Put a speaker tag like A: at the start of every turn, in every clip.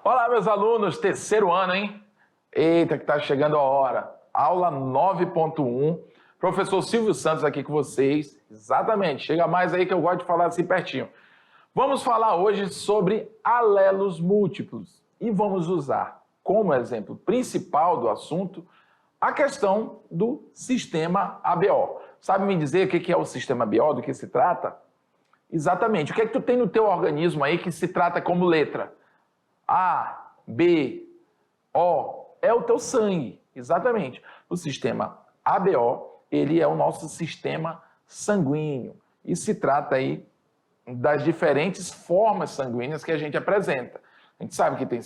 A: Olá, meus alunos, terceiro ano, hein? Eita, que tá chegando a hora. Aula 9.1. Professor Silvio Santos aqui com vocês. Exatamente, chega mais aí que eu gosto de falar assim pertinho. Vamos falar hoje sobre alelos múltiplos e vamos usar como exemplo principal do assunto a questão do sistema ABO. Sabe me dizer o que é o sistema ABO, do que se trata? Exatamente. O que é que tu tem no teu organismo aí que se trata como letra? A, B, O, é o teu sangue. Exatamente. O sistema ABO, ele é o nosso sistema sanguíneo. E se trata aí das diferentes formas sanguíneas que a gente apresenta. A gente sabe que tem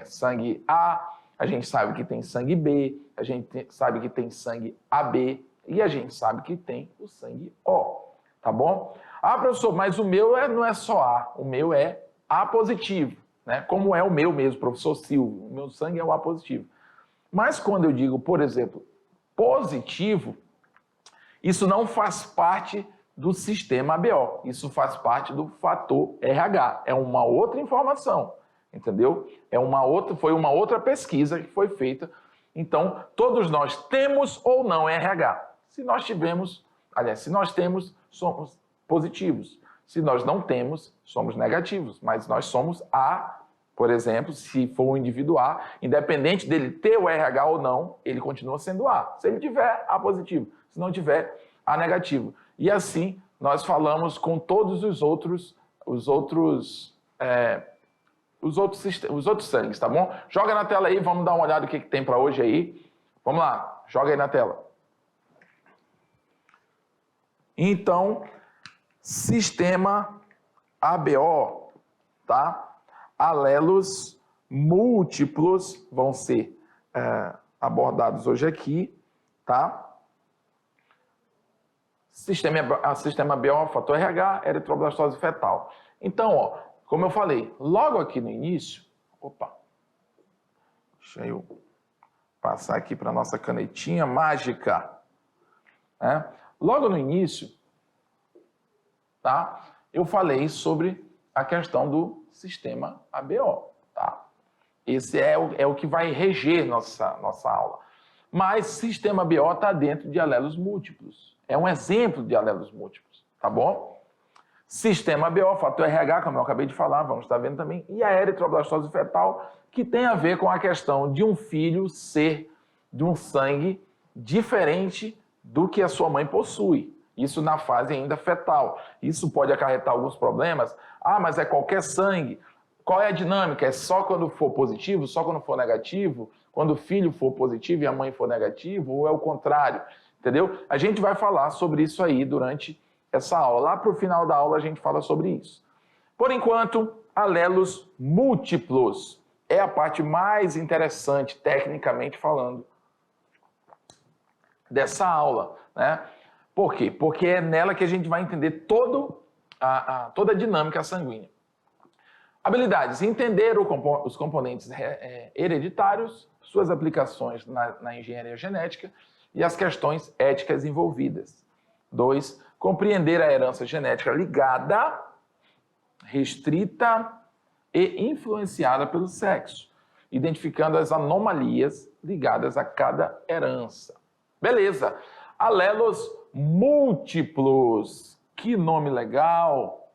A: sangue A gente sabe que tem sangue B, a gente sabe que tem sangue AB e a gente sabe que tem o sangue O, tá bom? Ah, professor, mas o meu não é só A, o meu é A positivo, né? Como é o meu mesmo, professor Silvio, o meu sangue é o A positivo. Mas quando eu digo, por exemplo, positivo, isso não faz parte do sistema ABO, isso faz parte do fator RH, é uma outra informação. Entendeu? Foi uma outra pesquisa que foi feita. Então, todos nós temos ou não RH. Se nós temos, somos positivos. Se nós não temos, somos negativos. Mas nós somos A, por exemplo, se for um indivíduo A, independente dele ter o RH ou não, ele continua sendo A. Se ele tiver, A positivo. Se não tiver, A negativo. E assim, nós falamos com todos os outros sangues, tá bom? Joga na tela aí, vamos dar uma olhada no que tem para hoje aí. Vamos lá, joga aí na tela. Então, sistema ABO, tá? Alelos múltiplos vão ser abordados hoje aqui, tá? Sistema ABO, fator RH, eritroblastose fetal. Então, ó, como eu falei, logo aqui no início, deixa eu passar aqui para a nossa canetinha mágica. Né? Logo no início, tá? Eu falei sobre a questão do sistema ABO. Tá? Esse é o que vai reger nossa aula. Mas sistema ABO está dentro de alelos múltiplos. É um exemplo de alelos múltiplos, tá bom? Sistema ABO, fator RH, como eu acabei de falar, vamos estar vendo também, e a eritroblastose fetal, que tem a ver com a questão de um filho ser de um sangue diferente do que a sua mãe possui. Isso na fase ainda fetal. Isso pode acarretar alguns problemas. Ah, mas é qualquer sangue. Qual é a dinâmica? É só quando for positivo, só quando for negativo? Quando o filho for positivo e a mãe for negativo? Ou é o contrário? Entendeu? A gente vai falar sobre isso aí durante essa aula. Lá para o final da aula a gente fala sobre isso. Por enquanto, alelos múltiplos é a parte mais interessante, tecnicamente falando, dessa aula, né? Por quê? Porque é nela que a gente vai entender toda a dinâmica sanguínea. Habilidades: entender os componentes hereditários, suas aplicações na engenharia genética e as questões éticas envolvidas. 2. Compreender a herança genética ligada, restrita e influenciada pelo sexo, identificando as anomalias ligadas a cada herança. Beleza. Alelos múltiplos. Que nome legal.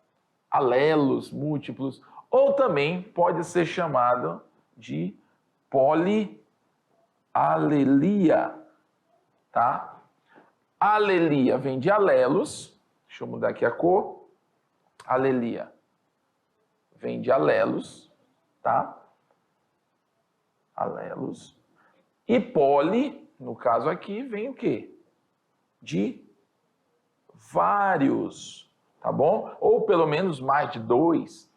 A: Alelos múltiplos. Ou também pode ser chamado de polialelia, tá? Alelia vem de alelos. Deixa eu mudar aqui a cor. Alelia vem de alelos, tá? Alelos. E poli, no caso aqui, vem o quê? De vários, tá bom? Ou pelo menos mais de 2,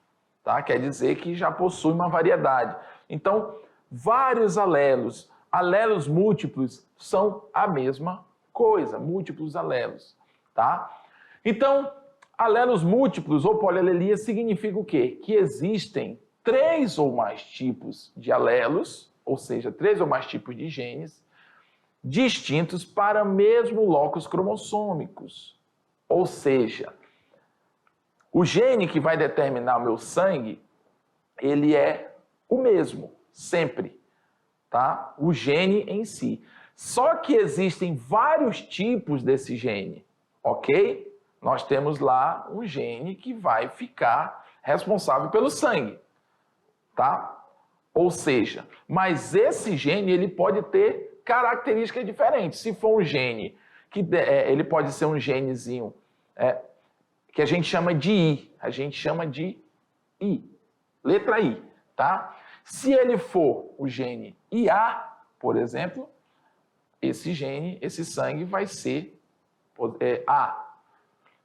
A: tá? Quer dizer que já possui uma variedade. Então, vários alelos. Alelos múltiplos são a mesma coisa, múltiplos alelos, tá? Então, alelos múltiplos ou polialelia significa o quê? Que existem 3 ou mais tipos de alelos, ou seja, 3 ou mais tipos de genes, distintos para mesmo locus cromossômicos. Ou seja, o gene que vai determinar o meu sangue, ele é o mesmo, sempre, tá? O gene em si. Só que existem vários tipos desse gene, ok? Nós temos lá um gene que vai ficar responsável pelo sangue, tá? Ou seja, mas esse gene ele pode ter características diferentes. Se for um gene que ele pode ser um genezinho que a gente chama de I, a gente chama de I, letra I, tá? Se ele for o gene IA, por exemplo, esse gene, esse sangue vai ser A.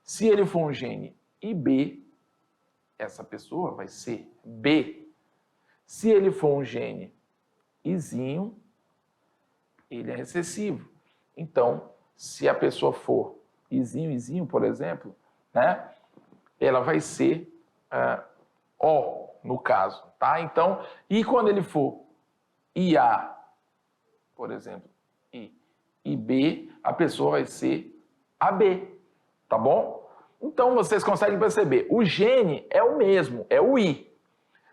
A: Se ele for um gene IB, essa pessoa vai ser B. Se ele for um gene Izinho, ele é recessivo. Então, se a pessoa for Izinho, por exemplo, né, ela vai ser O, no caso, tá? Então, e quando ele for IA, por exemplo, e B, a pessoa vai ser AB, tá bom? Então, vocês conseguem perceber, o gene é o mesmo, é o I.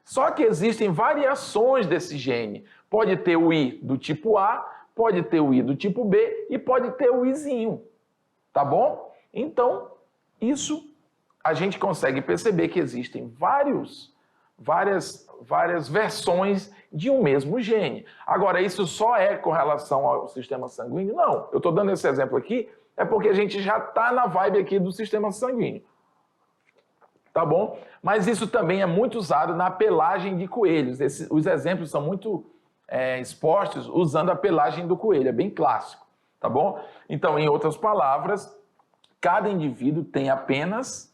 A: Só que existem variações desse gene. Pode ter o I do tipo A, pode ter o I do tipo B e pode ter o Izinho, tá bom? Então, isso a gente consegue perceber que existem várias versões de um mesmo gene. Agora, isso só é com relação ao sistema sanguíneo? Não. Eu estou dando esse exemplo aqui, é porque a gente já está na vibe aqui do sistema sanguíneo. Tá bom? Mas isso também é muito usado na pelagem de coelhos. Os exemplos são muito expostos usando a pelagem do coelho, é bem clássico, tá bom? Então, em outras palavras, cada indivíduo tem apenas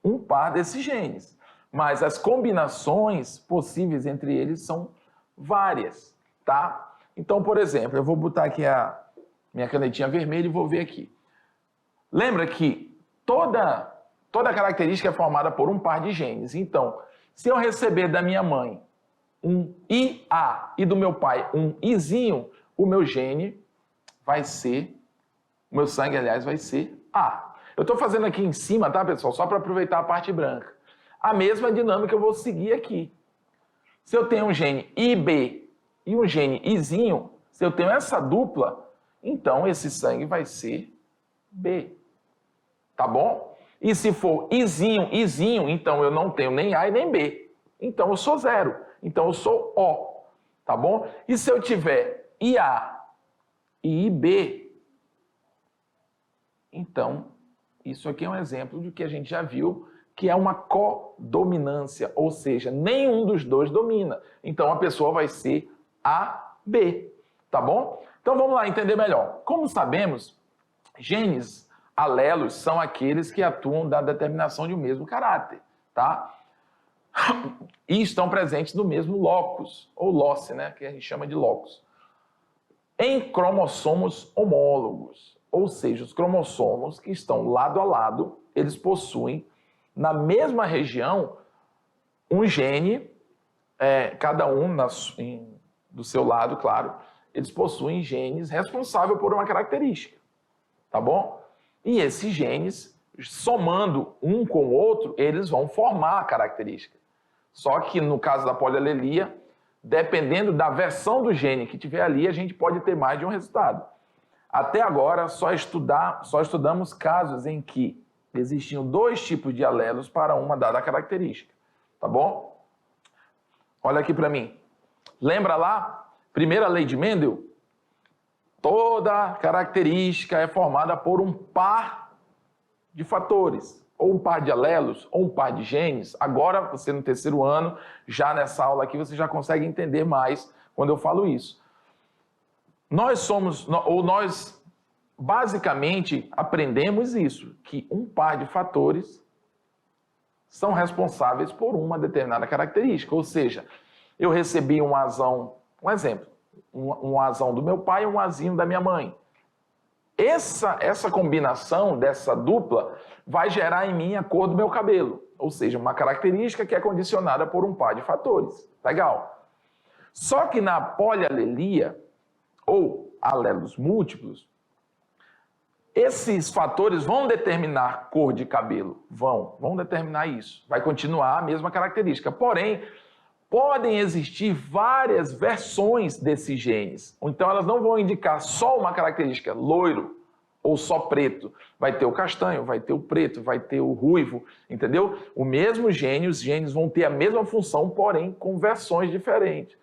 A: um par desses genes, mas as combinações possíveis entre eles são várias, tá? Então, por exemplo, eu vou botar aqui a minha canetinha vermelha e vou ver aqui. Lembra que toda característica é formada por um par de genes. Então, se eu receber da minha mãe um IA e do meu pai um Izinho, o meu gene vai ser, o meu sangue, aliás, vai ser A. Eu estou fazendo aqui em cima, tá, pessoal? Só para aproveitar a parte branca. A mesma dinâmica eu vou seguir aqui. Se eu tenho um gene IB e um gene Izinho, se eu tenho essa dupla, então esse sangue vai ser B. Tá bom? E se for Izinho, então eu não tenho nem A e nem B. Então eu sou 0. Então eu sou O. Tá bom? E se eu tiver IA e IB, então isso aqui é um exemplo do que a gente já viu, que é uma codominância, ou seja, nenhum dos dois domina. Então a pessoa vai ser AB. Tá bom? Então vamos lá entender melhor. Como sabemos, genes alelos são aqueles que atuam da determinação de um mesmo caráter, tá? E estão presentes no mesmo locus, ou loci, né, que a gente chama de locus. Em cromossomos homólogos, ou seja, os cromossomos que estão lado a lado, eles possuem na mesma região um gene, cada um do seu lado, claro, eles possuem genes responsáveis por uma característica, tá bom? E esses genes, somando um com o outro, eles vão formar a característica. Só que no caso da polialelia, dependendo da versão do gene que tiver ali, a gente pode ter mais de um resultado. Até agora, só estudamos casos em que existiam 2 tipos de alelos para uma dada característica. Tá bom? Olha aqui para mim. Lembra lá? Primeira lei de Mendel? Toda característica é formada por um par de fatores, ou um par de alelos, ou um par de genes. Agora, você no 3º ano, já nessa aula aqui, você já consegue entender mais quando eu falo isso. Nós basicamente aprendemos isso, que um par de fatores são responsáveis por uma determinada característica. Ou seja, eu recebi um azão, um exemplo, um azão do meu pai e um azinho da minha mãe. Essa combinação dessa dupla vai gerar em mim a cor do meu cabelo, ou seja, uma característica que é condicionada por um par de fatores. Legal. Só que na polialelia, ou alelos múltiplos, esses fatores vão determinar cor de cabelo. Vão determinar isso. Vai continuar a mesma característica. Porém, podem existir várias versões desses genes. Então, elas não vão indicar só uma característica, loiro ou só preto. Vai ter o castanho, vai ter o preto, vai ter o ruivo, entendeu? O mesmo gene, os genes vão ter a mesma função, porém com versões diferentes.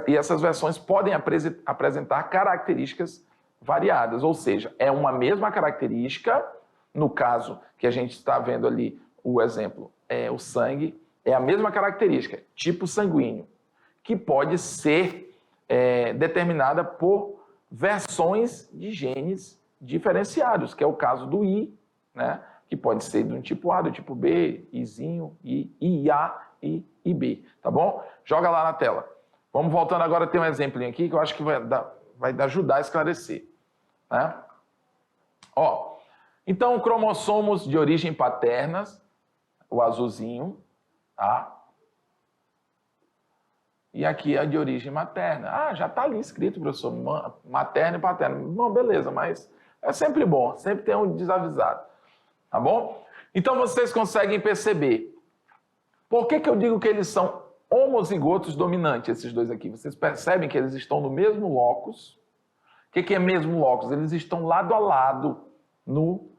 A: E essas versões podem apresentar características variadas, ou seja, é uma mesma característica, no caso que a gente está vendo ali, o exemplo é o sangue, é a mesma característica, tipo sanguíneo, que pode ser determinada por versões de genes diferenciados, que é o caso do I, né? Que pode ser do tipo A, do tipo B, Izinho, IA e IB, tá bom? Joga lá na tela. Vamos voltando agora, tem um exemplinho aqui que eu acho que vai ajudar a esclarecer, né? Ó, então, cromossomos de origem paterna, o azulzinho, tá? E aqui é de origem materna. Ah, já está ali escrito, professor, materno e paterno. Bom, beleza, mas é sempre bom, sempre tem um desavisado, tá bom? Então, vocês conseguem perceber. Por que eu digo que eles são homozigotos dominantes, esses dois aqui? Vocês percebem que eles estão no mesmo locus. O que é mesmo locus? Eles estão lado a lado,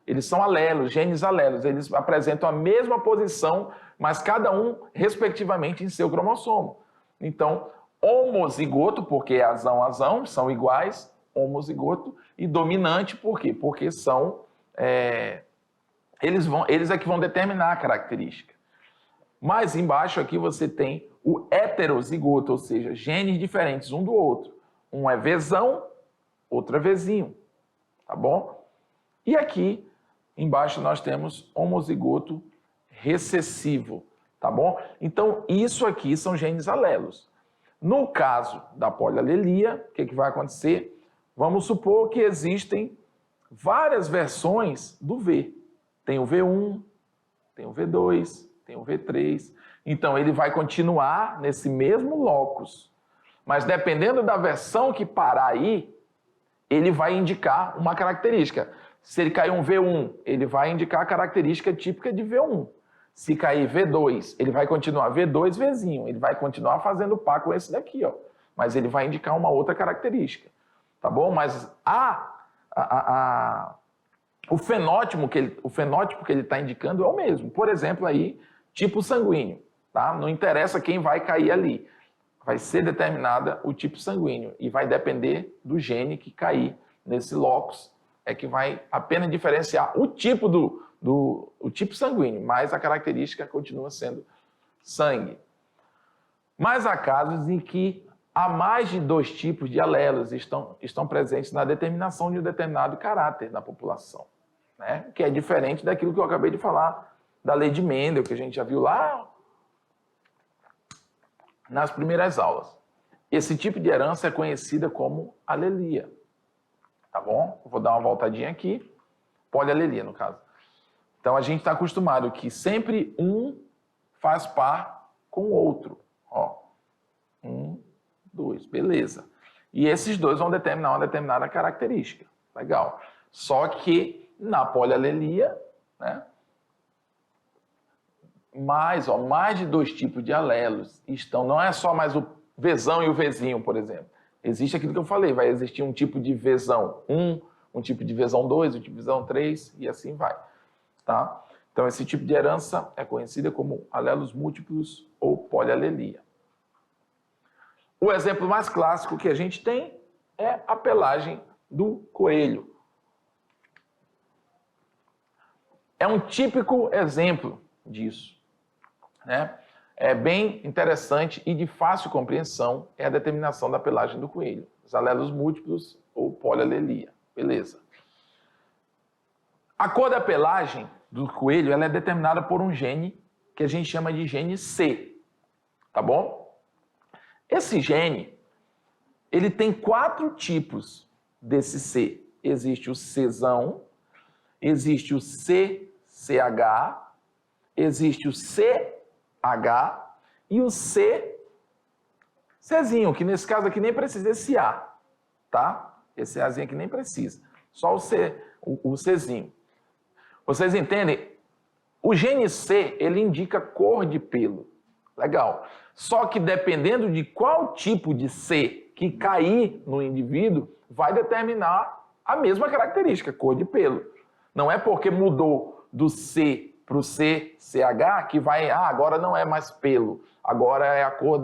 A: eles são alelos, genes alelos. Eles apresentam a mesma posição, mas cada um, respectivamente, em seu cromossomo. Então, homozigoto, porque é azão, são iguais, homozigoto, e dominante, por quê? Porque são, eles é que vão determinar a característica. Mais embaixo aqui você tem o heterozigoto, ou seja, genes diferentes um do outro. Um é Vzão, outro é Vzinho, tá bom? E aqui embaixo nós temos homozigoto recessivo, tá bom? Então, isso aqui são genes alelos. No caso da polialelia, o que vai acontecer? Vamos supor que existem várias versões do V. Tem o V1, tem o V2, tem o V3. Então, ele vai continuar nesse mesmo locus. Mas, dependendo da versão que parar aí, ele vai indicar uma característica. Se ele cair um V1, ele vai indicar a característica típica de V1. Se cair V2, ele vai continuar V2, Vzinho. Ele vai continuar fazendo par com esse daqui, ó. Mas ele vai indicar uma outra característica. Tá bom? Mas o fenótipo que ele está indicando é o mesmo. Por exemplo, aí, tipo sanguíneo. Tá? Não interessa quem vai cair ali. Vai ser determinada o tipo sanguíneo. E vai depender do gene que cair nesse locus. É que vai apenas diferenciar o tipo o tipo sanguíneo, mas a característica continua sendo sangue. Mas há casos em que há mais de 2 tipos de alelos estão presentes na determinação de um determinado caráter na população, né? Que é diferente daquilo que eu acabei de falar, da lei de Mendel, que a gente já viu lá nas primeiras aulas. Esse tipo de herança é conhecida como alelia. Tá bom? Vou dar uma voltadinha aqui. Polialelia, no caso. Então, a gente está acostumado que sempre um faz par com o outro. Ó, 1, 2, beleza. E esses dois vão determinar uma determinada característica. Legal. Só que na polialelia, né, mais de 2 tipos de alelos estão. Não é só mais o Vzão e o Vzinho, por exemplo. Existe aquilo que eu falei, vai existir um tipo de Vzão 1, um tipo de Vzão 2, um tipo de Vzão 3 e assim vai. Tá? Então, esse tipo de herança é conhecida como alelos múltiplos ou polialelia. O exemplo mais clássico que a gente tem é a pelagem do coelho. É um típico exemplo disso, né? É bem interessante e de fácil compreensão é a determinação da pelagem do coelho. Os alelos múltiplos ou polialelia. Beleza. A cor da pelagem do coelho ela é determinada por um gene que a gente chama de gene C. Tá bom? Esse gene, ele tem 4 tipos desse C. Existe o Czão, existe o CCH, existe o CH e o Czinho, que nesse caso aqui nem precisa desse A, tá? Esse Azinho aqui nem precisa, só o Czinho. Vocês entendem? O gene C, ele indica cor de pelo. Legal. Só que dependendo de qual tipo de C que cair no indivíduo, vai determinar a mesma característica, cor de pelo. Não é porque mudou do C para o CCH que vai, agora não é mais pelo, agora é a cor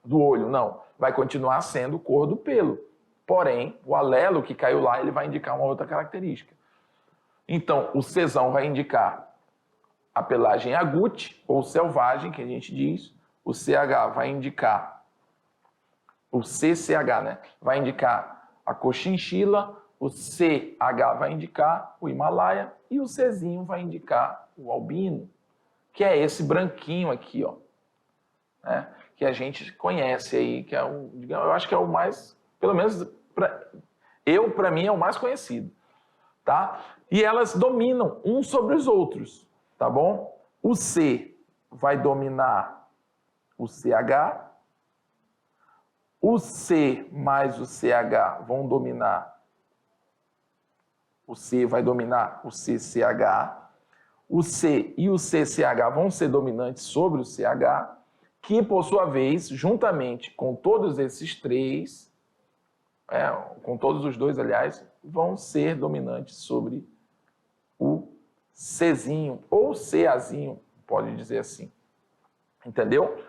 A: do olho. Não, vai continuar sendo cor do pelo. Porém, o alelo que caiu lá, ele vai indicar uma outra característica. Então, o Czão vai indicar a pelagem agute, ou selvagem, que a gente diz. O CH vai indicar, o CCH, né? Vai indicar a cochinchila, o CH vai indicar o Himalaia e o Czinho vai indicar o albino, que é esse branquinho aqui, ó, né? Que a gente conhece aí, que é eu acho que é o mais, pelo menos para mim é o mais conhecido, tá? E elas dominam uns sobre os outros, tá bom? O C vai dominar o CH, o C mais o CH vão dominar, o C vai dominar o CCH, o C e o CCH vão ser dominantes sobre o CH, que por sua vez, juntamente com todos esses três, com todos os dois, aliás, vão ser dominantes sobre o Czinho, ou CAzinho, pode dizer assim. Entendeu?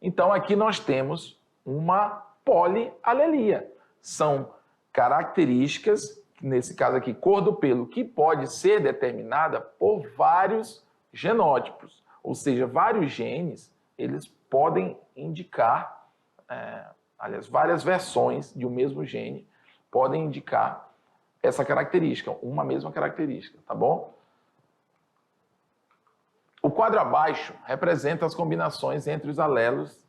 A: Então, aqui nós temos uma polialelia. São características, nesse caso aqui, cor do pelo, que pode ser determinada por vários genótipos. Ou seja, vários genes, eles podem indicar, aliás, várias versões de um mesmo gene podem indicar essa característica, uma mesma característica, tá bom? O quadro abaixo representa as combinações entre os alelos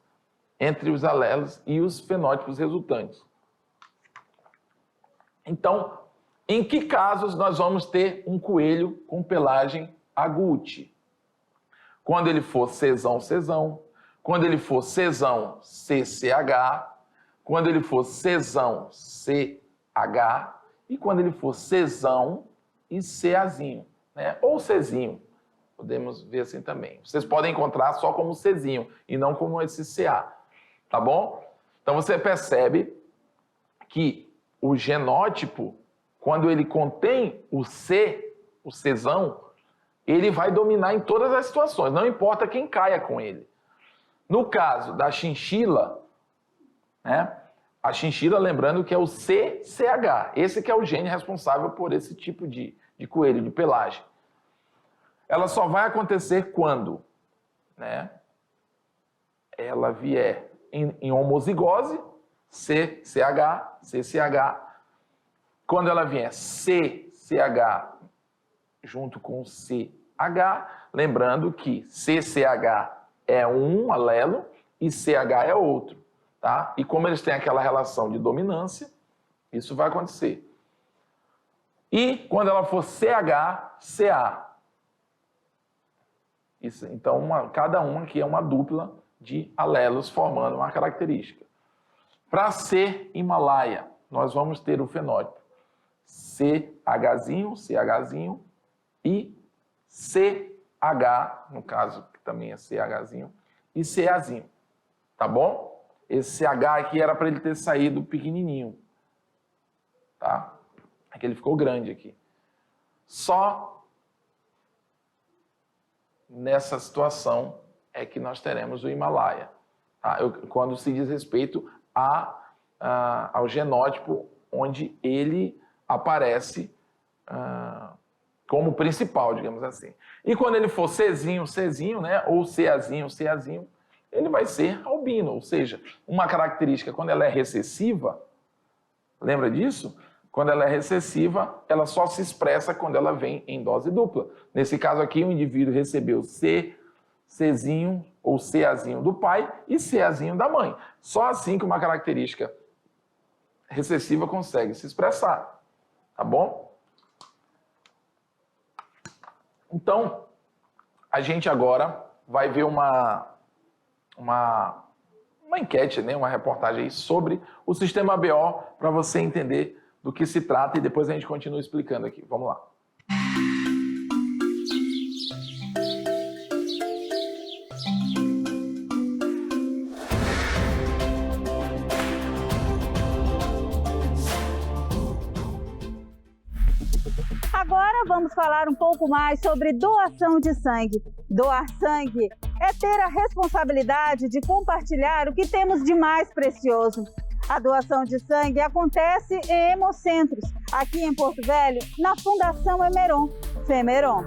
A: e os fenótipos resultantes. Então, em que casos nós vamos ter um coelho com pelagem agute? Quando ele for Czão, quando ele for Czão CCH, quando ele for Czão CH e quando ele for Czão e CAzinho, né? Ou Czinho. Podemos ver assim também. Vocês podem encontrar só como Czinho e não como esse CA, tá bom? Então você percebe que o genótipo, quando ele contém o C, o Czão, ele vai dominar em todas as situações, não importa quem caia com ele. No caso da chinchila, né? A chinchila, lembrando que é o CCH, esse que é o gene responsável por esse tipo de coelho, de pelagem. Ela só vai acontecer quando, né, ela vier em homozigose, CCH, CCH. Quando ela vier CCH junto com CH, lembrando que CCH é um alelo e CH é outro, tá? E como eles têm aquela relação de dominância, isso vai acontecer. E quando ela for CH, CA. Isso, então, cada uma aqui é uma dupla de alelos formando uma característica. Para ser Himalaia, nós vamos ter o fenótipo CHzinho, CHzinho e CH, no caso, que também é CHzinho, e CAzinho, tá bom? Esse CH aqui era para ele ter saído pequenininho, tá? Aqui ele ficou grande aqui. Só nessa situação é que nós teremos o Himalaia, tá? Quando se diz respeito ao genótipo onde ele aparece como principal, digamos assim. E quando ele for Czinho, né, ou CAzinho, CAzinho, ele vai ser albino, ou seja, uma característica quando ela é recessiva, lembra disso? Quando ela é recessiva, ela só se expressa quando ela vem em dose dupla. Nesse caso aqui, o indivíduo recebeu Czinho ou CAzinho do pai e CAzinho da mãe. Só assim que uma característica recessiva consegue se expressar, tá bom? Então, a gente agora vai ver uma enquete, né? Uma reportagem aí sobre o sistema BO para você entender do que se trata e depois a gente continua explicando aqui. Vamos lá.
B: vamos falar um pouco mais sobre doação de sangue. Doar sangue é ter a responsabilidade de compartilhar o que temos de mais precioso. A doação de sangue acontece em hemocentros, aqui em Porto Velho, na Fundação Emeron, FEMERON.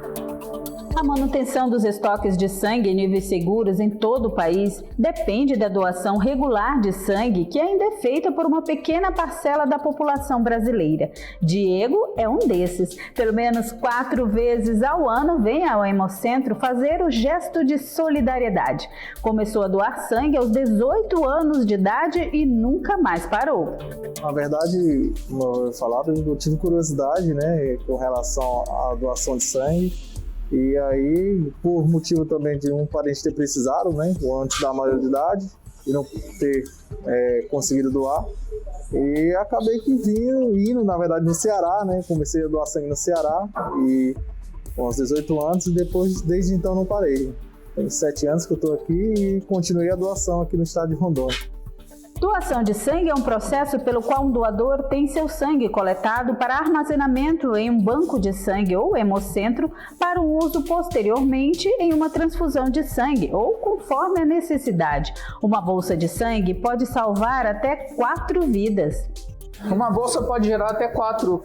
B: A manutenção dos estoques de sangue em níveis seguros em todo o país depende da doação regular de sangue, que ainda é feita por uma pequena parcela da população brasileira. Diego é um desses. Pelo menos 4 vezes ao ano vem ao Hemocentro fazer o gesto de solidariedade. Começou a doar sangue aos 18 anos de idade e nunca mais parou.
C: Na verdade, como eu falava, eu tive curiosidade, né, com relação à doação de sangue. E aí, por motivo também de um parente ter precisado, né, antes da maioridade, e não ter conseguido doar, e acabei que indo, na verdade, no Ceará, né, comecei a doar sangue no Ceará, e com os 18 anos, e depois, desde então, não parei. Tem 7 anos que eu estou aqui e continuei a doação aqui no estado de Rondônia.
B: Doação de sangue é um processo pelo qual um doador tem seu sangue coletado para armazenamento em um banco de sangue ou hemocentro para o uso posteriormente em uma transfusão de sangue ou conforme a necessidade. Uma bolsa de sangue pode salvar até 4 vidas.
D: Uma bolsa pode gerar até 4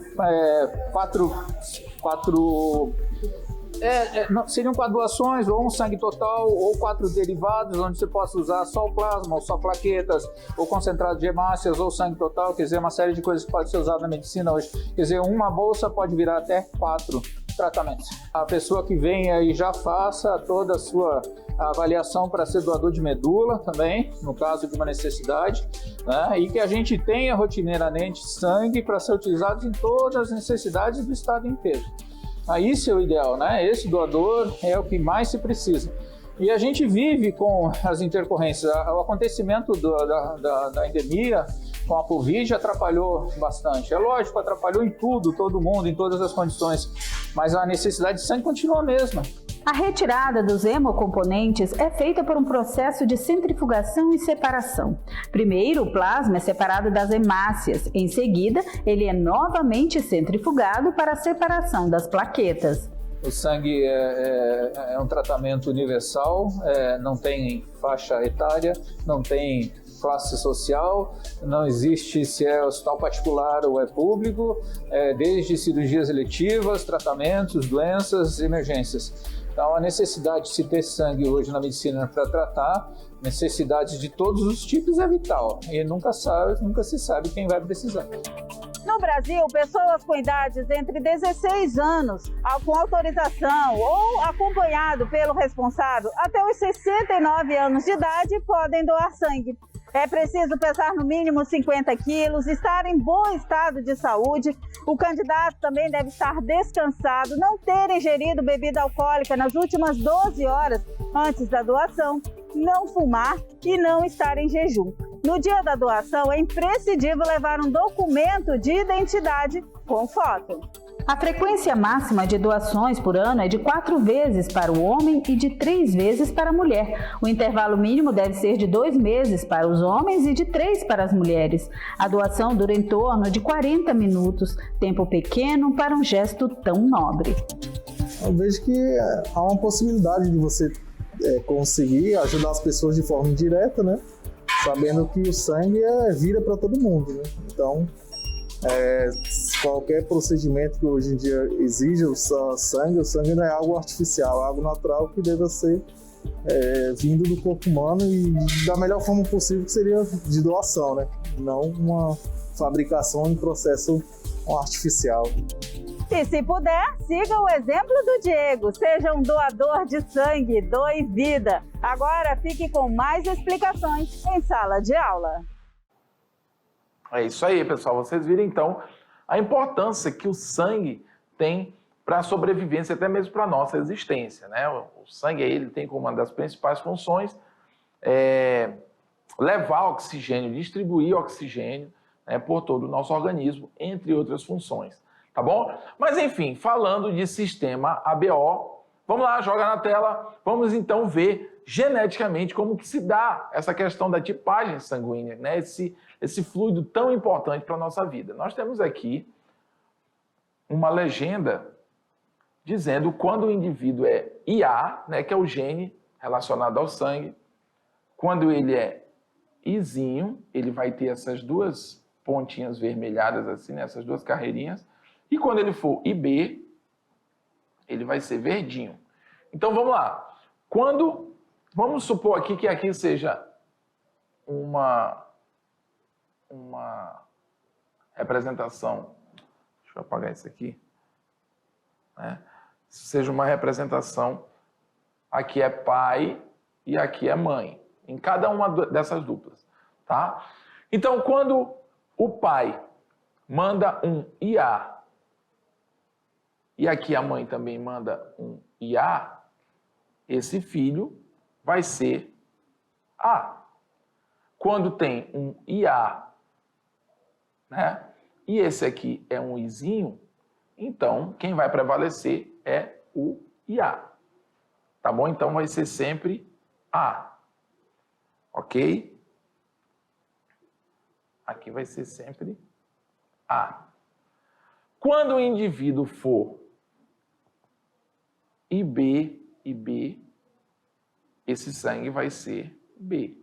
D: seriam 4 doações, ou um sangue total, ou 4 derivados, onde você possa usar só o plasma, ou só plaquetas, ou concentrado de hemácias, ou sangue total, quer dizer, uma série de coisas que pode ser usada na medicina hoje. Quer dizer, uma bolsa pode virar até 4 tratamentos. A pessoa que venha e já faça toda a sua avaliação para ser doador de medula também, no caso de uma necessidade, né? E que a gente tenha rotineiramente sangue para ser utilizado em todas as necessidades do estado inteiro. Isso é o ideal, né? Esse doador é o que mais se precisa. E a gente vive com as intercorrências. O acontecimento da endemia com a Covid atrapalhou bastante. É lógico, atrapalhou em tudo, todo mundo, em todas as condições. Mas a necessidade de sangue continua a mesma.
B: A retirada dos hemocomponentes é feita por um processo de centrifugação e separação. Primeiro, o plasma é separado das hemácias. Em seguida, ele é novamente centrifugado para a separação das plaquetas.
D: O sangue é um tratamento universal, não tem faixa etária, não tem classe social, não existe se é hospital particular ou é público, desde cirurgias eletivas, tratamentos, doenças, emergências. Então, a necessidade de se ter sangue hoje na medicina para tratar necessidades de todos os tipos é vital e nunca se sabe quem vai precisar.
B: No Brasil, pessoas com idades entre 16 anos, com autorização ou acompanhado pelo responsável, até os 69 anos de idade, podem doar sangue. É preciso pesar no mínimo 50 quilos, estar em bom estado de saúde. O candidato também deve estar descansado, não ter ingerido bebida alcoólica nas últimas 12 horas antes da doação, não fumar e não estar em jejum. No dia da doação, é imprescindível levar um documento de identidade com foto. A frequência máxima de doações por ano é de 4 vezes para o homem e de 3 vezes para a mulher. O intervalo mínimo deve ser de 2 meses para os homens e de 3 para as mulheres. A doação dura em torno de 40 minutos, tempo pequeno para um gesto tão nobre.
C: Eu vejo que há uma possibilidade de você conseguir ajudar as pessoas de forma indireta, né? Sabendo que o sangue vira para todo mundo, né? Então, qualquer procedimento que hoje em dia exige o sangue não é algo artificial, é algo natural que deve ser vindo do corpo humano e da melhor forma possível, que seria de doação, né? Não uma fabricação em processo artificial.
B: E se puder, siga o exemplo do Diego, seja um doador de sangue, doe vida. Agora fique com mais explicações em sala de aula.
A: É isso aí, pessoal. Vocês viram, então, a importância que o sangue tem para a sobrevivência, até mesmo para a nossa existência, né? O sangue, ele tem como uma das principais funções levar oxigênio, distribuir oxigênio, né, por todo o nosso organismo, entre outras funções, tá bom? Mas, enfim, falando de sistema ABO, vamos lá, joga na tela, vamos então ver geneticamente como que se dá essa questão da tipagem sanguínea, né? Esse fluido tão importante para a nossa vida. Nós temos aqui uma legenda dizendo quando o indivíduo é IA, né, que é o gene relacionado ao sangue. Quando ele é Izinho, ele vai ter essas duas pontinhas vermelhadas assim, né, essas duas carreirinhas. E quando ele for IB, ele vai ser verdinho. Então vamos lá. Vamos supor aqui que aqui seja uma representação. Deixa eu apagar isso aqui. Né? Seja uma representação. Aqui é pai e aqui é mãe. Em cada uma dessas duplas. Tá? Então, quando o pai manda um IA e aqui a mãe também manda um IA, esse filho vai ser A. Quando tem um IA, né, e esse aqui é um Izinho, então quem vai prevalecer é o IA. Tá bom? Então vai ser sempre A. Ok? Aqui vai ser sempre A. Quando o indivíduo for IB, esse sangue vai ser B.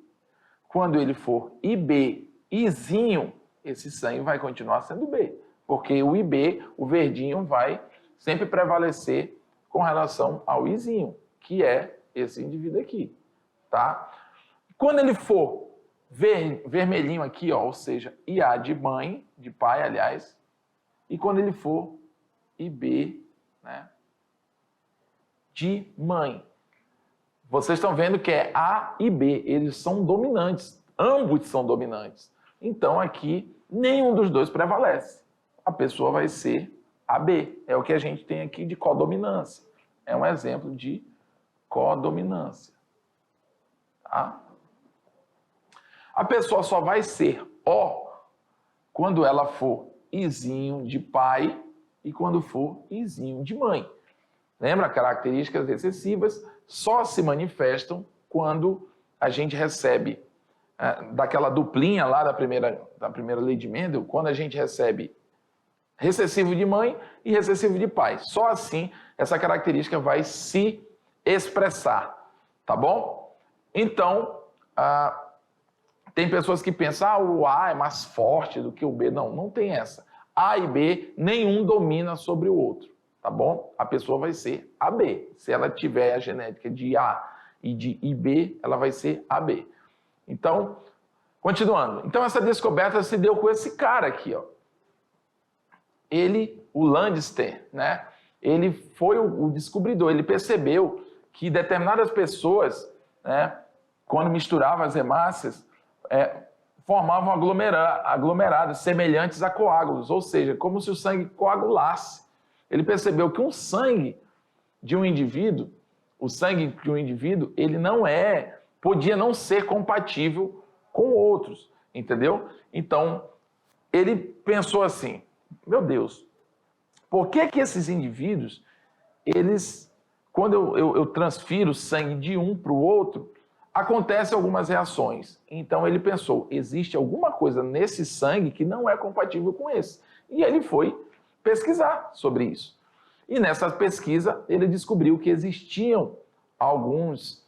A: Quando ele for IB, Izinho, esse sangue vai continuar sendo B. Porque o IB, o verdinho, vai sempre prevalecer com relação ao Izinho, que é esse indivíduo aqui. Tá? Quando ele for vermelhinho aqui, ó, ou seja, IA de mãe, de pai, aliás, e quando ele for IB, né, de mãe. Vocês estão vendo que é A e B, eles são dominantes, ambos são dominantes. Então aqui nenhum dos dois prevalece. A pessoa vai ser AB, é o que a gente tem aqui de codominância. É um exemplo de codominância. Tá? A pessoa só vai ser O quando ela for Izinho de pai e quando for Izinho de mãe. Lembra? Características recessivas só se manifestam quando a gente recebe daquela duplinha lá da primeira lei de Mendel, quando a gente recebe recessivo de mãe e recessivo de pai. Só assim essa característica vai se expressar, tá bom? Então, tem pessoas que pensam, o A é mais forte do que o B. Não, não tem essa. A e B, nenhum domina sobre o outro, tá bom? A pessoa vai ser AB. Se ela tiver a genética de A e de IB, ela vai ser AB. Então, continuando. Então, essa descoberta se deu com esse cara aqui, ó. Ele, o Landster, né? Ele foi o descobridor. Ele percebeu que determinadas pessoas, né, quando misturavam as hemácias, formavam aglomerados semelhantes a coágulos, ou seja, como se o sangue coagulasse. Ele percebeu que o sangue de um indivíduo, ele podia não ser compatível com outros, entendeu? Então, ele pensou assim, meu Deus, por que esses indivíduos, quando eu transfiro sangue de um para o outro, acontecem algumas reações. Então ele pensou, existe alguma coisa nesse sangue que não é compatível com esse. E ele foi pesquisar sobre isso. E nessa pesquisa ele descobriu que existiam alguns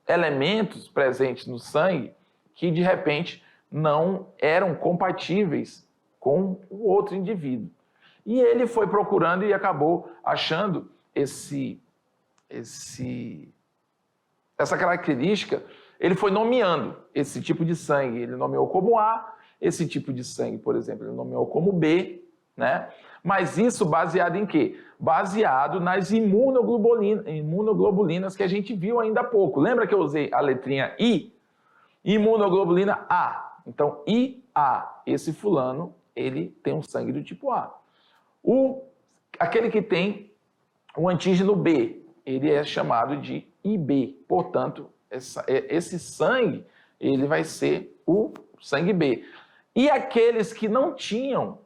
A: elementos presentes no sangue que de repente não eram compatíveis com o outro indivíduo. E ele foi procurando e acabou achando essa característica. Ele foi nomeando esse tipo de sangue. Ele nomeou como A, esse tipo de sangue, por exemplo, ele nomeou como B, né? Mas isso baseado em quê? Baseado nas imunoglobulinas que a gente viu ainda há pouco. Lembra que eu usei a letrinha I? Imunoglobulina A. Então, IA, esse fulano, ele tem um sangue do tipo A. Aquele que tem o antígeno B, ele é chamado de IB. Portanto, esse sangue, ele vai ser o sangue B. E aqueles que não tinham,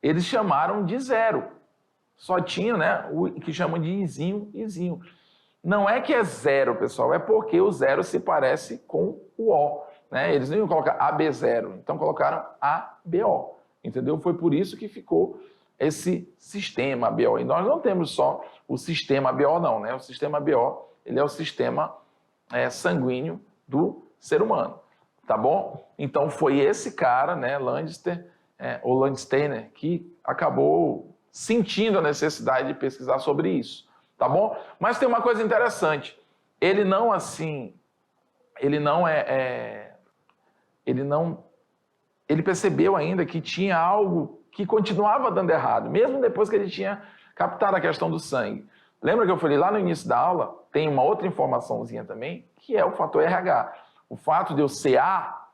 A: eles chamaram de zero. Só tinham, né, o que chamam de Izinho. Não é que é zero, pessoal, é porque o zero se parece com o O. Né? Eles não iam colocar AB0, então colocaram ABO. Entendeu? Foi por isso que ficou esse sistema ABO. E nós não temos só o sistema ABO, não, né? O sistema ABO, ele é o sistema sanguíneo do ser humano, tá bom? Então foi esse cara, né, Landsteiner, que acabou sentindo a necessidade de pesquisar sobre isso, tá bom? Mas tem uma coisa interessante, ele percebeu ainda que tinha algo que continuava dando errado, mesmo depois que ele tinha captado a questão do sangue. Lembra que eu falei lá no início da aula, tem uma outra informaçãozinha também, que é o fator RH. O fato de eu ser A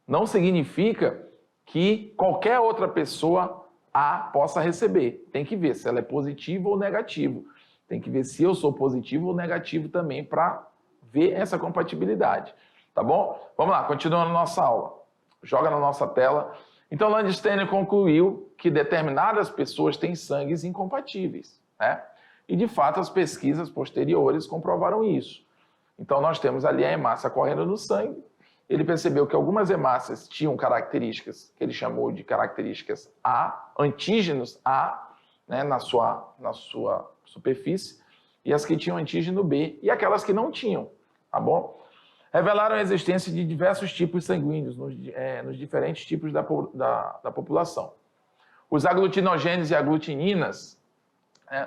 A: não significa que qualquer outra pessoa A possa receber. Tem que ver se ela é positiva ou negativo. Tem que ver se eu sou positivo ou negativo também para ver essa compatibilidade. Tá bom? Vamos lá, continuando a nossa aula. Joga na nossa tela. Então, Landsteiner concluiu que determinadas pessoas têm sangues incompatíveis, né? E, de fato, as pesquisas posteriores comprovaram isso. Então, nós temos ali a hemácia correndo no sangue. Ele percebeu que algumas hemácias tinham características que ele chamou de características A, antígenos A, né, na sua superfície, e as que tinham antígeno B, e aquelas que não tinham, tá bom? Revelaram a existência de diversos tipos sanguíneos nos diferentes tipos da população. Os aglutinogênios e aglutininas,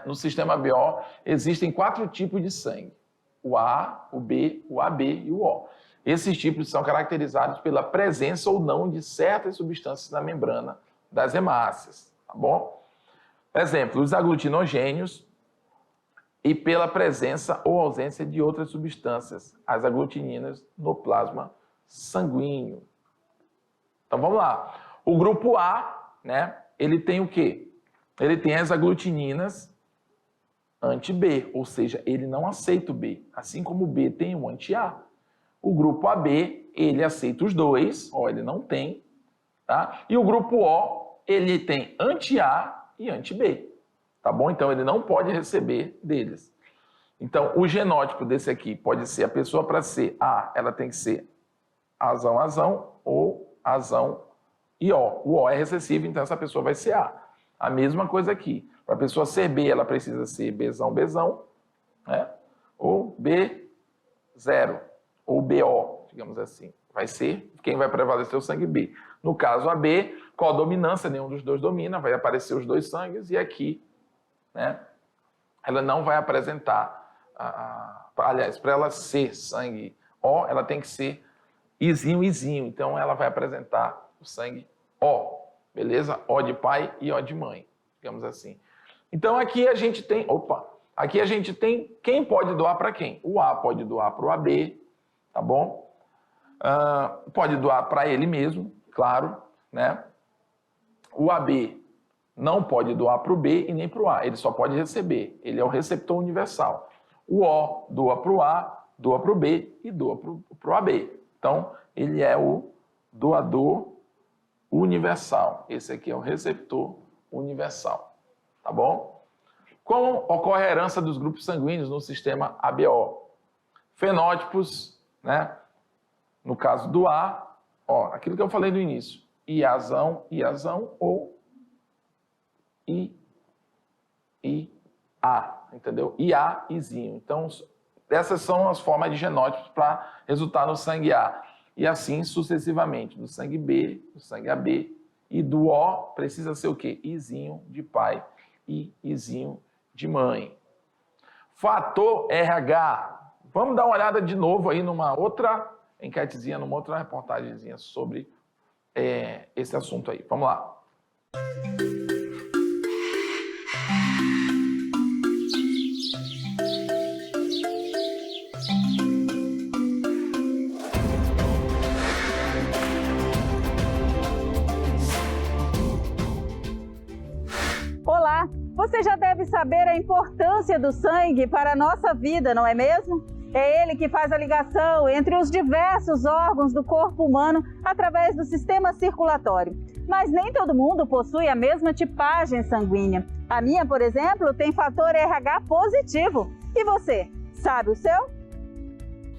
A: no sistema BO, existem 4 tipos de sangue: o A, o B, o AB e o O. Esses tipos são caracterizados pela presença ou não de certas substâncias na membrana das hemácias, tá bom? Exemplo, os aglutinogênios, e pela presença ou ausência de outras substâncias, as aglutininas, no plasma sanguíneo. Então vamos lá. O grupo A, né, ele tem o quê? Ele tem as aglutininas anti-B, ou seja, ele não aceita o B. Assim como o B tem o anti-A. O grupo AB, ele aceita os dois, ele não tem, tá? E o grupo O, ele tem anti-A e anti-B, tá bom? Então ele não pode receber deles. Então o genótipo desse aqui pode ser, a pessoa para ser A, ela tem que ser azão ou azão e O. O O é recessivo, então essa pessoa vai ser A. A mesma coisa aqui. Para a pessoa ser B, ela precisa ser Bzão, né? Ou B0, ou BO, digamos assim. Vai ser quem vai prevalecer o sangue B. No caso AB, qual a dominância? Nenhum dos dois domina, vai aparecer os dois sangues, e aqui, né, ela não vai apresentar, aliás, para ela ser sangue O, ela tem que ser Izinho, então ela vai apresentar o sangue O, beleza? O de pai e O de mãe, digamos assim. Então aqui a gente tem, quem pode doar para quem? O A pode doar para o AB, tá bom? Pode doar para ele mesmo, claro, né? O AB não pode doar para o B e nem para o A, ele só pode receber, ele é o receptor universal. O O doa para o A, doa para o B e doa para o AB. Então, ele é o doador universal. Esse aqui é o receptor universal, tá bom? Como ocorre a herança dos grupos sanguíneos no sistema ABO? Fenótipos, né? No caso do A, aquilo que eu falei no início, Iazão ou IA, entendeu? IA, Izinho. Então, essas são as formas de genótipos para resultar no sangue A. E assim sucessivamente, do sangue B, do sangue AB, e do O precisa ser o quê? Izinho de pai e Izinho de mãe. Fator RH. Vamos dar uma olhada de novo aí numa outra enquetezinha, numa outra reportagemzinha sobre esse assunto aí. Vamos lá.
B: Olá, você já deve saber a importância do sangue para a nossa vida, não é mesmo? É ele que faz a ligação entre os diversos órgãos do corpo humano através do sistema circulatório. Mas nem todo mundo possui a mesma tipagem sanguínea. A minha, por exemplo, tem fator RH positivo. E você, sabe o seu?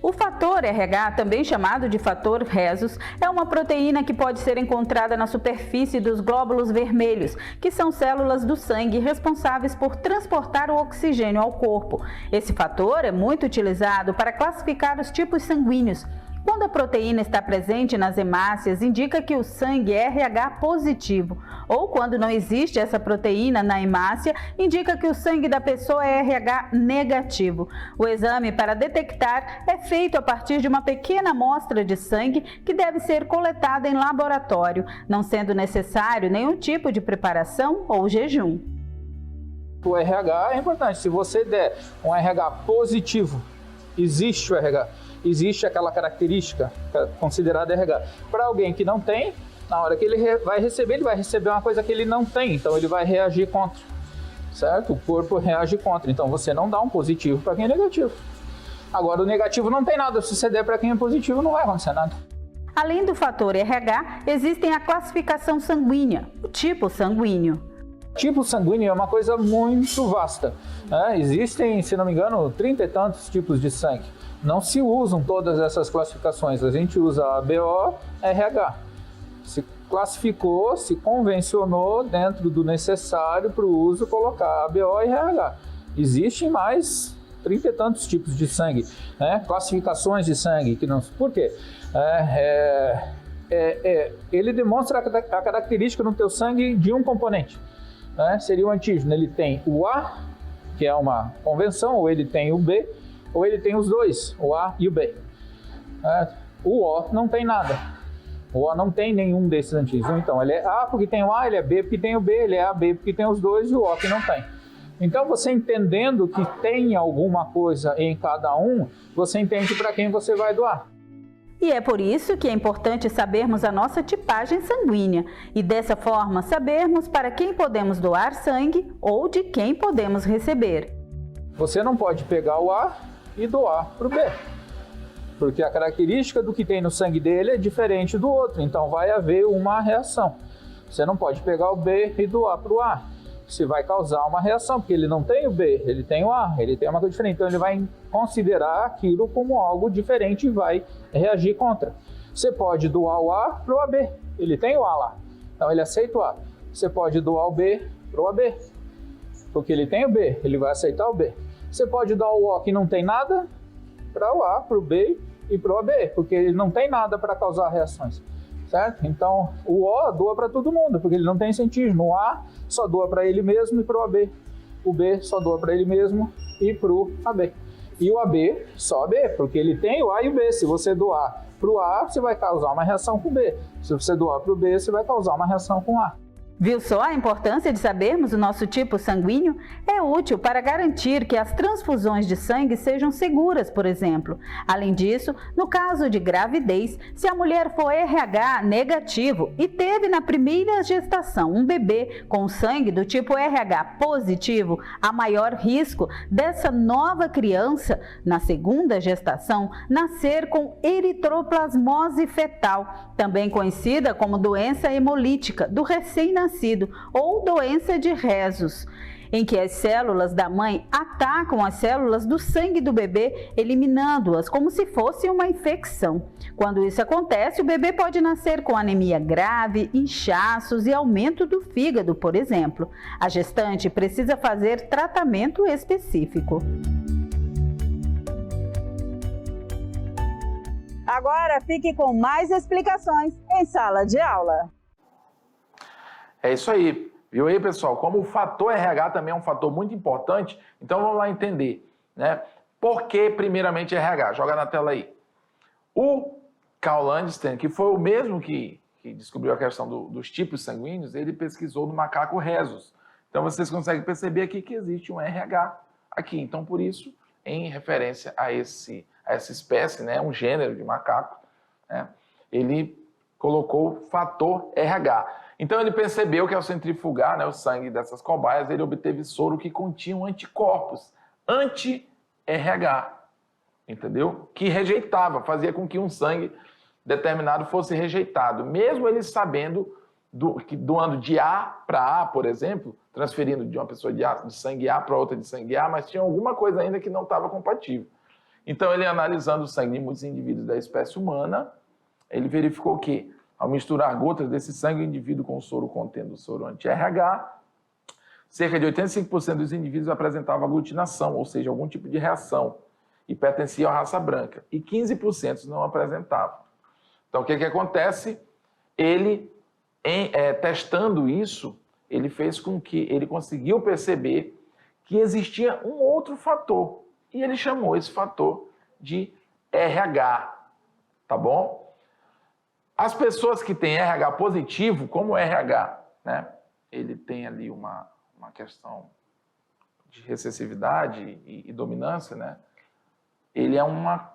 B: O fator RH, também chamado de fator Rhesus, é uma proteína que pode ser encontrada na superfície dos glóbulos vermelhos, que são células do sangue responsáveis por transportar o oxigênio ao corpo. Esse fator é muito utilizado para classificar os tipos sanguíneos. Quando a proteína está presente nas hemácias, indica que o sangue é RH positivo. Ou quando não existe essa proteína na hemácia, indica que o sangue da pessoa é RH negativo. O exame para detectar é feito a partir de uma pequena amostra de sangue que deve ser coletada em laboratório, não sendo necessário nenhum tipo de preparação ou jejum.
D: O RH é importante. Se você der um RH positivo, existe o RH. Existe aquela característica considerada RH. Para alguém que não tem, na hora que ele vai receber uma coisa que ele não tem, então ele vai reagir contra, certo? O corpo reage contra, então você não dá um positivo para quem é negativo. Agora, o negativo não tem nada, se você der para quem é positivo, não vai acontecer nada.
B: Além do fator RH, existem a classificação sanguínea, o tipo sanguíneo.
D: Tipo sanguíneo é uma coisa muito vasta, né? Existem, se não me engano, 30 e tantos tipos de sangue. Não se usam todas essas classificações, a gente usa ABO, RH. Se classificou, se convencionou dentro do necessário para o uso colocar ABO e RH. Existem mais 30 e tantos tipos de sangue, né? Classificações de sangue. Que não... Por quê? Ele demonstra a característica no teu sangue de um componente, né? Seria o antígeno, ele tem o A, que é uma convenção, ou ele tem o B, ou ele tem os dois, o A e o B. O O não tem nada. O O não tem nenhum desses antígenos. Então, ele é A porque tem o A, ele é B porque tem o B, ele é AB porque tem os dois e o O que não tem. Então, você entendendo que tem alguma coisa em cada um, você entende para quem você vai doar.
B: E é por isso que é importante sabermos a nossa tipagem sanguínea e, dessa forma, sabermos para quem podemos doar sangue ou de quem podemos receber.
D: Você não pode pegar o A e doar para o B, porque a característica do que tem no sangue dele é diferente do outro, então vai haver uma reação. Você não pode pegar o B e doar para o A, se vai causar uma reação, porque ele não tem o B, ele tem o A, ele tem uma coisa diferente, então ele vai considerar aquilo como algo diferente e vai reagir contra. Você pode doar o A para o AB, ele tem o A lá, então ele aceita o A. Você pode doar o B para o AB, porque ele tem o B, ele vai aceitar o B. Você pode dar o O que não tem nada para o A, para o B e para o AB, porque ele não tem nada para causar reações, certo? Então, o O doa para todo mundo, porque ele não tem antígeno. O A só doa para ele mesmo e para o AB. O B só doa para ele mesmo e para o AB. E o AB só AB, porque ele tem o A e o B. Se você doar para o A, você vai causar uma reação com o B. Se você doar para o B, você vai causar uma reação com o A.
B: Viu só a importância de sabermos o nosso tipo sanguíneo? É útil para garantir que as transfusões de sangue sejam seguras, por exemplo. Além disso, no caso de gravidez, se a mulher for RH negativo e teve na primeira gestação um bebê com sangue do tipo RH positivo, há maior risco dessa nova criança, na segunda gestação, nascer com eritroplasmose fetal, também conhecida como doença hemolítica do recém-nascido, ou doença de Rhesus, em que as células da mãe atacam as células do sangue do bebê, eliminando-as como se fosse uma infecção. Quando isso acontece, o bebê pode nascer com anemia grave, inchaços e aumento do fígado, por exemplo. A gestante precisa fazer tratamento específico. Agora fique com mais explicações em sala de aula.
A: É isso aí. Viu aí, pessoal? Como o fator RH também é um fator muito importante, então vamos lá entender, né? Por que, primeiramente, RH? Joga na tela aí. O Carl Landstein, que foi o mesmo que descobriu a questão dos tipos sanguíneos, ele pesquisou no macaco Rhesus. Então, vocês conseguem perceber aqui que existe um RH aqui. Então, por isso, em referência a essa espécie, né, um gênero de macaco, né, ele colocou fator RH. Então ele percebeu que ao centrifugar, né, o sangue dessas cobaias, ele obteve soro que continham anticorpos anti-RH, entendeu? Que rejeitava, fazia com que um sangue determinado fosse rejeitado, mesmo ele sabendo que doando de A para A, por exemplo, transferindo de uma pessoa de sangue A para outra de sangue A, mas tinha alguma coisa ainda que não estava compatível. Então, ele analisando o sangue de muitos indivíduos da espécie humana, ele verificou que, ao misturar gotas desse sangue, o indivíduo com o soro contendo o soro anti-RH, cerca de 85% dos indivíduos apresentavam aglutinação, ou seja, algum tipo de reação, e pertenciam à raça branca, e 15% não apresentavam. Então, o que acontece? Ele, testando isso, ele fez com que ele conseguiu perceber que existia um outro fator, e ele chamou esse fator de RH, tá bom? As pessoas que têm RH positivo, como o RH, né? Ele tem ali uma questão de recessividade e dominância, né? Ele é uma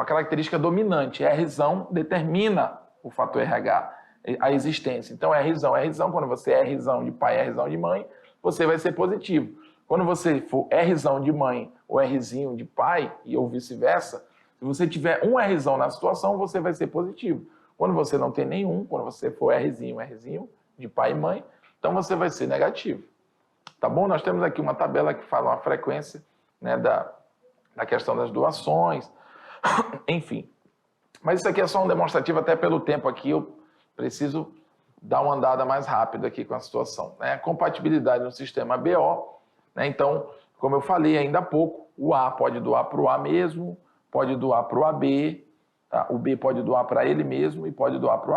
A: característica dominante. Rzão determina o fator RH, a existência. Então, Rzão, quando você é Rzão de pai e Rzão de mãe, você vai ser positivo. Quando você for Rzão de mãe ou Rzinho de pai, ou vice-versa, se você tiver um Rzão na situação, você vai ser positivo. Quando você não tem nenhum, quando você for Rzinho de pai e mãe, então você vai ser negativo. Tá bom? Nós temos aqui uma tabela que fala a frequência, né, da questão das doações, enfim. Mas isso aqui é só um demonstrativo, até pelo tempo aqui, eu preciso dar uma andada mais rápida aqui com a situação. Né? Compatibilidade no sistema BO, né? Então, como eu falei ainda há pouco, o A pode doar para o A mesmo, pode doar para o AB, tá? O B pode doar para ele mesmo e pode doar para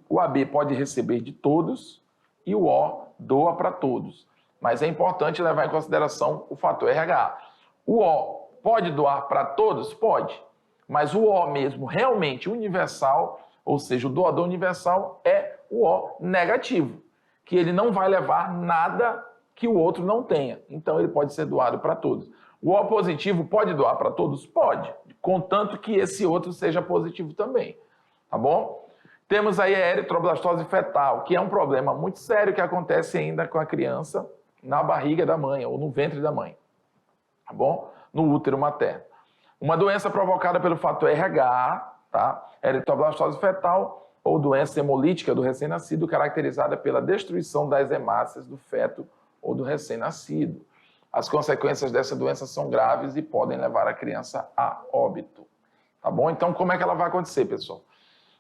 A: o AB pode receber de todos e o O doa para todos. Mas é importante levar em consideração o fator RH. O O pode doar para todos? Pode. Mas o O mesmo, realmente universal, ou seja, o doador universal é o O negativo, que ele não vai levar nada que o outro não tenha. Então, ele pode ser doado para todos. O O positivo pode doar para todos? Pode, contanto que esse outro seja positivo também. Tá bom? Temos aí a eritroblastose fetal, que é um problema muito sério que acontece ainda com a criança na barriga da mãe ou no ventre da mãe. Tá bom? No útero materno. Uma doença provocada pelo fator RH, tá? Eritroblastose fetal ou doença hemolítica do recém-nascido, caracterizada pela destruição das hemácias do feto ou do recém-nascido. As consequências dessa doença são graves e podem levar a criança a óbito. Tá bom? Então, como é que ela vai acontecer, pessoal?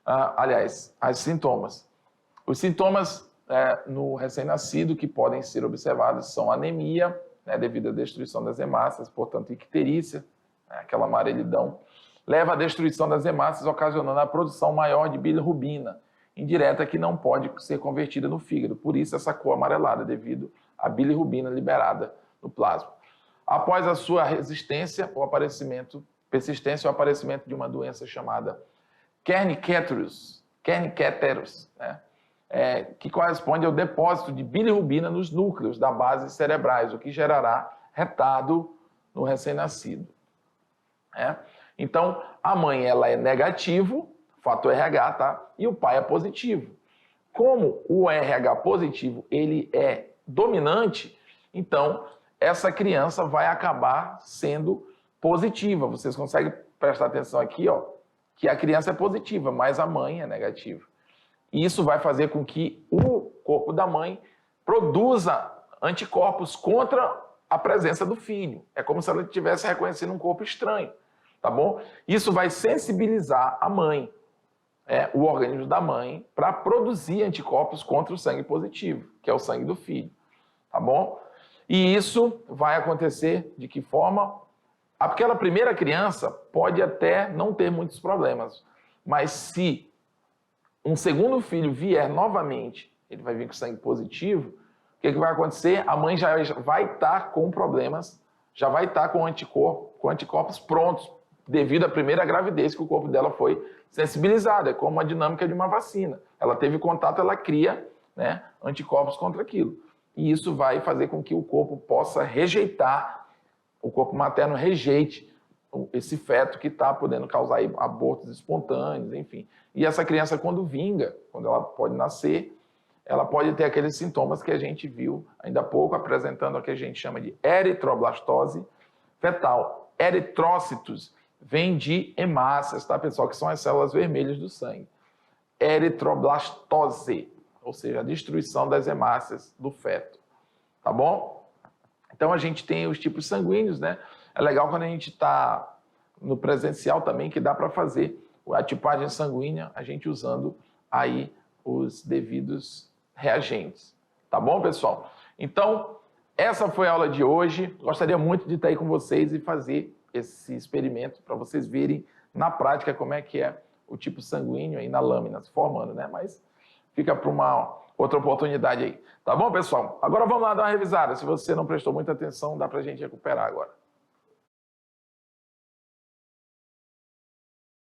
A: Aliás, os sintomas. Os sintomas no recém-nascido que podem ser observados são anemia, né, devido à destruição das hemácias, portanto, icterícia, né, aquela amarelidão, leva à destruição das hemácias, ocasionando a produção maior de bilirrubina, indireta que não pode ser convertida no fígado. Por isso, essa cor amarelada, devido à bilirrubina liberada no plasma. Após a sua persistência ou aparecimento de uma doença chamada Kernicterus, né? Que corresponde ao depósito de bilirrubina nos núcleos da base cerebrais, o que gerará retardo no recém-nascido. Então, a mãe ela é negativo, fator RH, tá? E o pai é positivo. Como o RH positivo ele é dominante, então essa criança vai acabar sendo positiva. Vocês conseguem prestar atenção aqui, ó, que a criança é positiva, mas a mãe é negativa. E isso vai fazer com que o corpo da mãe produza anticorpos contra a presença do filho. É como se ela estivesse reconhecendo um corpo estranho, tá bom? Isso vai sensibilizar a mãe, o organismo da mãe, para produzir anticorpos contra o sangue positivo, que é o sangue do filho, tá bom? E isso vai acontecer de que forma? Aquela primeira criança pode até não ter muitos problemas, mas se um segundo filho vier novamente, ele vai vir com sangue positivo, o que vai acontecer? A mãe já vai estar com problemas, já vai estar com anticorpos prontos, devido à primeira gravidez que o corpo dela foi sensibilizado. É como a dinâmica de uma vacina. Ela teve contato, ela cria, né, anticorpos contra aquilo. E isso vai fazer com que o corpo possa rejeitar, o corpo materno rejeite esse feto que está podendo causar abortos espontâneos, enfim. E essa criança, quando vinga, quando ela pode nascer, ela pode ter aqueles sintomas que a gente viu ainda há pouco, apresentando o que a gente chama de eritroblastose fetal. Eritrócitos vem de hemácias, tá, pessoal? Que são as células vermelhas do sangue. Eritroblastose, ou seja, a destruição das hemácias do feto, tá bom? Então, a gente tem os tipos sanguíneos, né? É legal quando a gente está no presencial também, que dá para fazer a tipagem sanguínea, a gente usando aí os devidos reagentes. Tá bom, pessoal? Então, essa foi a aula de hoje. Gostaria muito de estar aí com vocês e fazer esse experimento para vocês verem na prática como é que é o tipo sanguíneo aí na lâmina se formando, né? Mas fica para uma outra oportunidade aí. Tá bom, pessoal? Agora vamos lá dar uma revisada. Se você não prestou muita atenção, dá para a gente recuperar agora.